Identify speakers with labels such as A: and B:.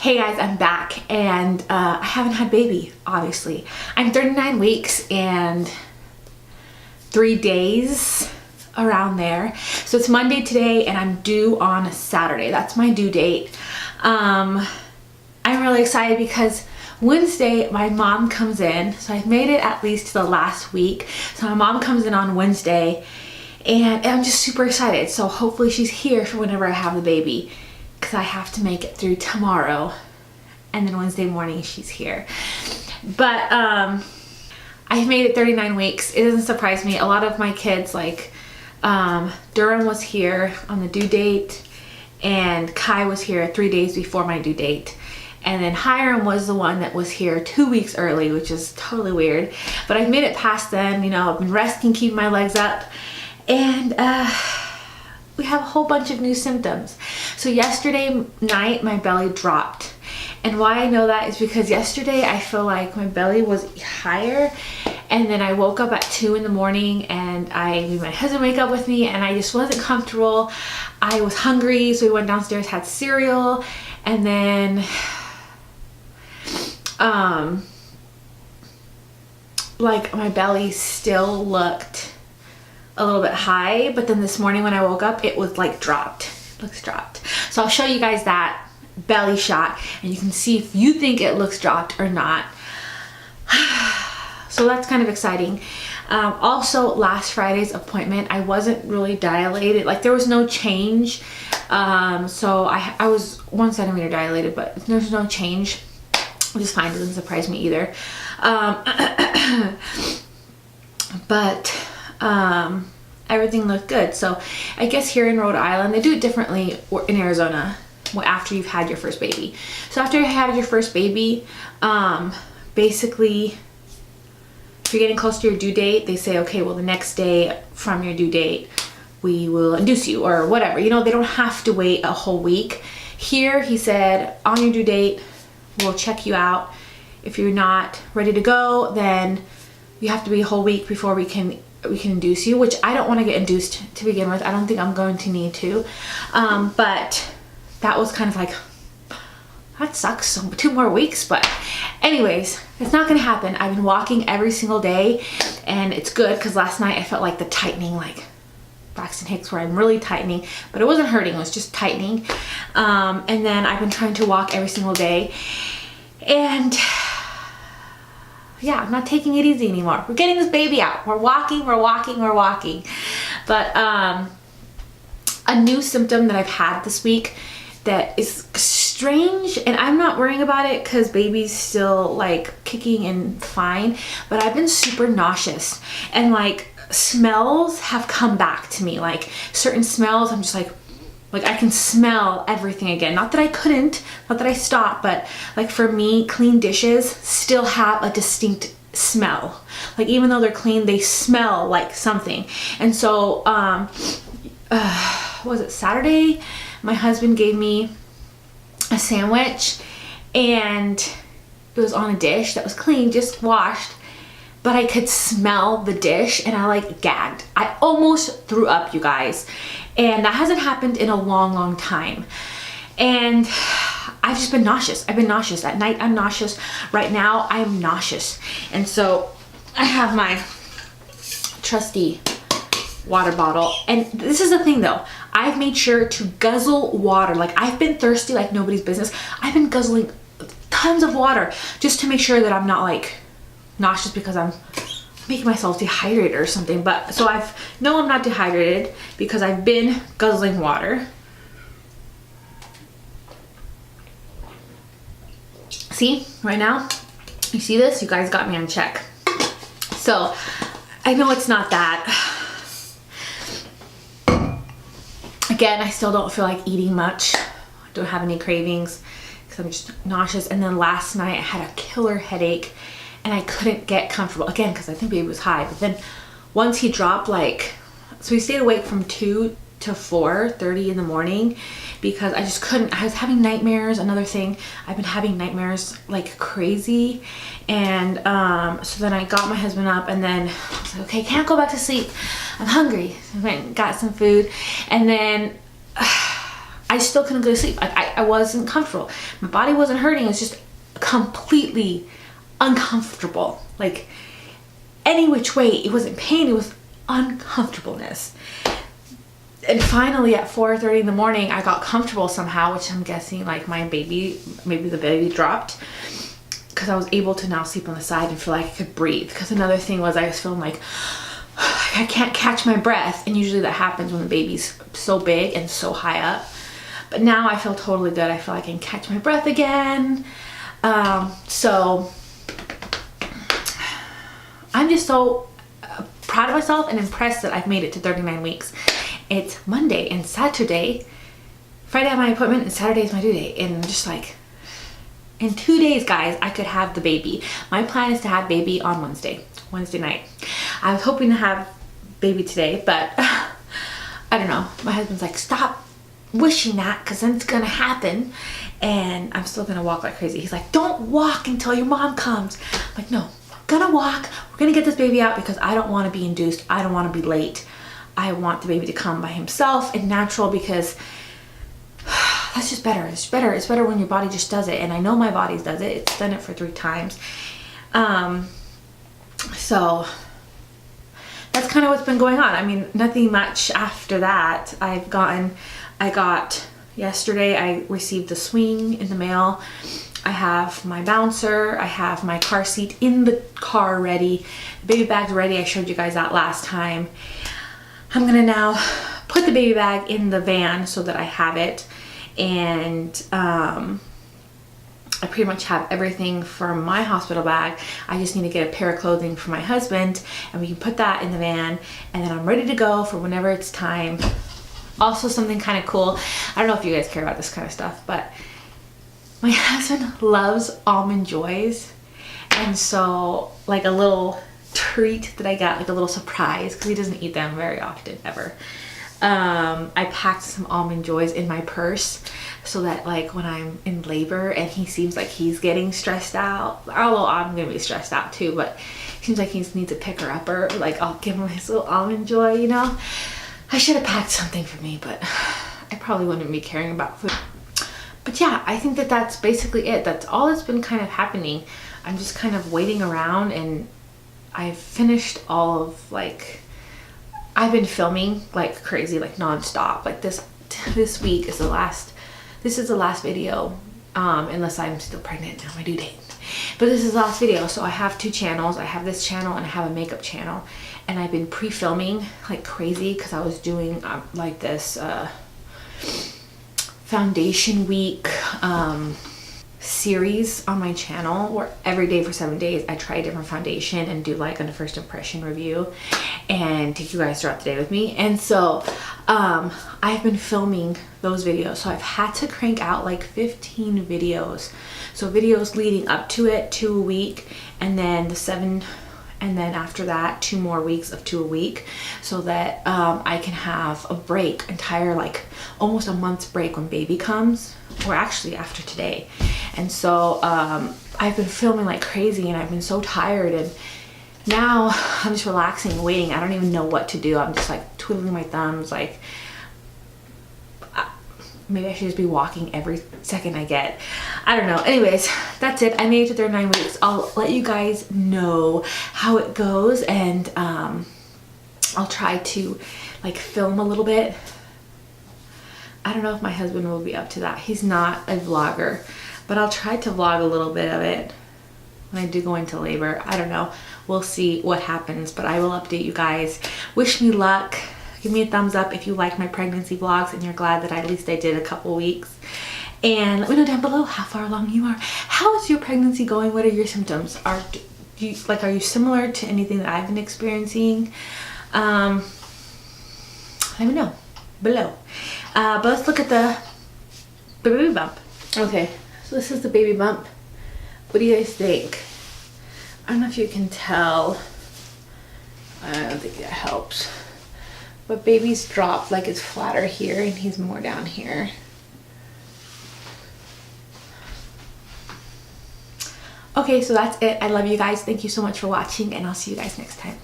A: Hey guys, I'm back and I haven't had baby, obviously. I'm 39 weeks and 3 days, around there. So it's Monday today and I'm due on Saturday. That's my due date. I'm really excited because Wednesday my mom comes in. So I've made it at least to the last week. So my mom comes in on Wednesday and I'm just super excited. So hopefully she's here for whenever I have the baby, because I have to make it through tomorrow and then Wednesday morning she's here. But I've made it 39 weeks. It doesn't surprise me. A lot of my kids, like Durham was here on the due date and Kai was here 3 days before my due date. And then Hiram was the one that was here 2 weeks early, which is totally weird. But I've made it past then. You know, I've been resting, keeping my legs up. And we have a whole bunch of new symptoms. So yesterday night, my belly dropped. And why I know that is because yesterday I feel like my belly was higher. And then I woke up at 2 in the morning and I made my husband wake up with me and I just wasn't comfortable. I was hungry, so we went downstairs, had cereal, and then like my belly still looked a little bit high, but then this morning when I woke up it was like dropped. Looks dropped. So I'll show you guys that belly shot and you can see if you think it looks dropped or not. So that's kind of exciting. Also last Friday's appointment I wasn't really dilated, like there was no change. So I was 1 centimeter dilated, but there's no change, which is fine, doesn't surprise me either. But everything looked good. So I guess here in Rhode Island they do it differently in Arizona after you've had your first baby. So after you have your first baby, basically if you're getting close to your due date, they say, okay, well the next day from your due date we will induce you or whatever. You know, they don't have to wait a whole week. Here he said on your due date we'll check you out. If you're not ready to go, then you have to be a whole week before we can induce you, which I don't want to get induced to begin with. I don't think I'm going to need to. But that was kind of like, that sucks, so 2 more weeks. But anyways, it's not gonna happen. I've been walking every single day and it's good because last night I felt like the tightening, like Braxton Hicks, where I'm really tightening, but it wasn't hurting, it was just tightening. And then I've been trying to walk every single day and yeah, I'm not taking it easy anymore. We're getting this baby out. We're walking, we're walking, we're walking. But a new symptom that I've had this week that is strange, and I'm not worrying about it because baby's still like kicking and fine, but I've been super nauseous and like smells have come back to me. Like certain smells, I'm just like I can smell everything again. Not that I couldn't, not that I stopped, but like for me, clean dishes still have a distinct smell. Like even though they're clean, they smell like something. And so, was it Saturday? My husband gave me a sandwich and it was on a dish that was clean, just washed, but I could smell the dish and I like gagged. I almost threw up, you guys. And that hasn't happened in a long time. And I've just been nauseous. I've been nauseous. At night I'm nauseous. Right now I'm nauseous. And so I have my trusty water bottle. And this is the thing though. I've made sure to guzzle water. Like I've been thirsty like nobody's business. I've been guzzling tons of water just to make sure that I'm not like nauseous because I'm making myself dehydrated or something. But so I'm not dehydrated because I've been guzzling water. See right now, you see this? You guys got me on check. So I know it's not that. Again, I still don't feel like eating much. I don't have any cravings because I'm just nauseous. And then last night I had a killer headache and I couldn't get comfortable again because I think baby was high. But then once he dropped, like, so we stayed awake from 2 to 4:30 in the morning because I just couldn't. I was having nightmares. Another thing, I've been having nightmares like crazy. And so then I got my husband up and then I was like, okay, can't go back to sleep. I'm hungry. So I went and got some food and then I still couldn't go to sleep. I wasn't comfortable. My body wasn't hurting. It was just completely uncomfortable. Like any which way, it wasn't pain, it was uncomfortableness. And finally at 4:30 in the morning, I got comfortable somehow, which I'm guessing like maybe the baby dropped, because I was able to now sleep on the side and feel like I could breathe. Because another thing was I was feeling like I can't catch my breath, and usually that happens when the baby's so big and so high up. But now I feel totally good. I feel like I can catch my breath again. So I'm just so proud of myself and impressed that I've made it to 39 weeks. It's Monday and Saturday. Friday I have my appointment and Saturday is my due date. And I'm just like, in 2 days, guys, I could have the baby. My plan is to have baby on Wednesday night. I was hoping to have baby today, but I don't know. My husband's like, stop wishing that, because then it's gonna happen. And I'm still gonna walk like crazy. He's like, don't walk until your mom comes. I'm like, no, I'm gonna walk. We're gonna get this baby out because I don't want to be induced. I don't want to be late. I want the baby to come by himself and natural, because that's just better. It's better. It's better when your body just does it. And I know my body does it. It's done it for 3 times. So that's kind of what's been going on. I mean, nothing much after that. Yesterday I received the swing in the mail. I have my bouncer. I have my car seat in the car ready. The baby bag's ready. I showed you guys that last time. I'm gonna now put the baby bag in the van so that I have it. And I pretty much have everything for my hospital bag. I just need to get a pair of clothing for my husband, and we can put that in the van, and then I'm ready to go for whenever it's time. Also, something kind of cool, I don't know if you guys care about this kind of stuff, but my husband loves Almond Joys, and so like a little treat that I got, like a little surprise, because he doesn't eat them very often ever. I packed some Almond Joys in my purse so that like when I'm in labor and he seems like he's getting stressed out, although I'm gonna be stressed out too, but it seems like he needs a picker upper, like I'll give him his little Almond Joy, you know. I should have packed something for me, but I probably wouldn't be caring about food. But yeah, I think that that's basically it. That's all that's been kind of happening. I'm just kind of waiting around, and I've finished all of like, I've been filming like crazy, like non-stop. Like this week is the last, this is the last video, unless I'm still pregnant on my due date. But this is the last video. So I have 2 channels. I have this channel and I have a makeup channel. And I've been pre-filming like crazy because I was doing like this foundation week series on my channel, where every day for 7 days I try a different foundation and do like a first impression review and take you guys throughout the day with me. And so I've been filming those videos, so I've had to crank out like 15 videos. So videos leading up to it, 2 a week, and then and then after that 2 more weeks of 2 a week, so that I can have a break, entire like almost a month's break when baby comes, or actually after today. And so I've been filming like crazy, and I've been so tired, and now I'm just relaxing and waiting. I don't even know what to do. I'm just like twiddling my thumbs, like maybe I should just be walking every second I get. I don't know. Anyways, that's it. I made it to 39 weeks. I'll let you guys know how it goes, and I'll try to like film a little bit. I don't know if my husband will be up to that. He's not a vlogger, but I'll try to vlog a little bit of it when I do go into labor. I don't know. We'll see what happens, but I will update you guys. Wish me luck. Give me a thumbs up if you like my pregnancy vlogs and you're glad that at least I did a couple weeks. And let me know down below how far along you are. How is your pregnancy going? What are your symptoms? Are you similar to anything that I've been experiencing? Let me know below. But let's look at the baby bump. Okay, so this is the baby bump. What do you guys think? I don't know if you can tell. I don't think that helps. But baby's dropped, like it's flatter here and he's more down here. Okay, so that's it. I love you guys. Thank you so much for watching, and I'll see you guys next time.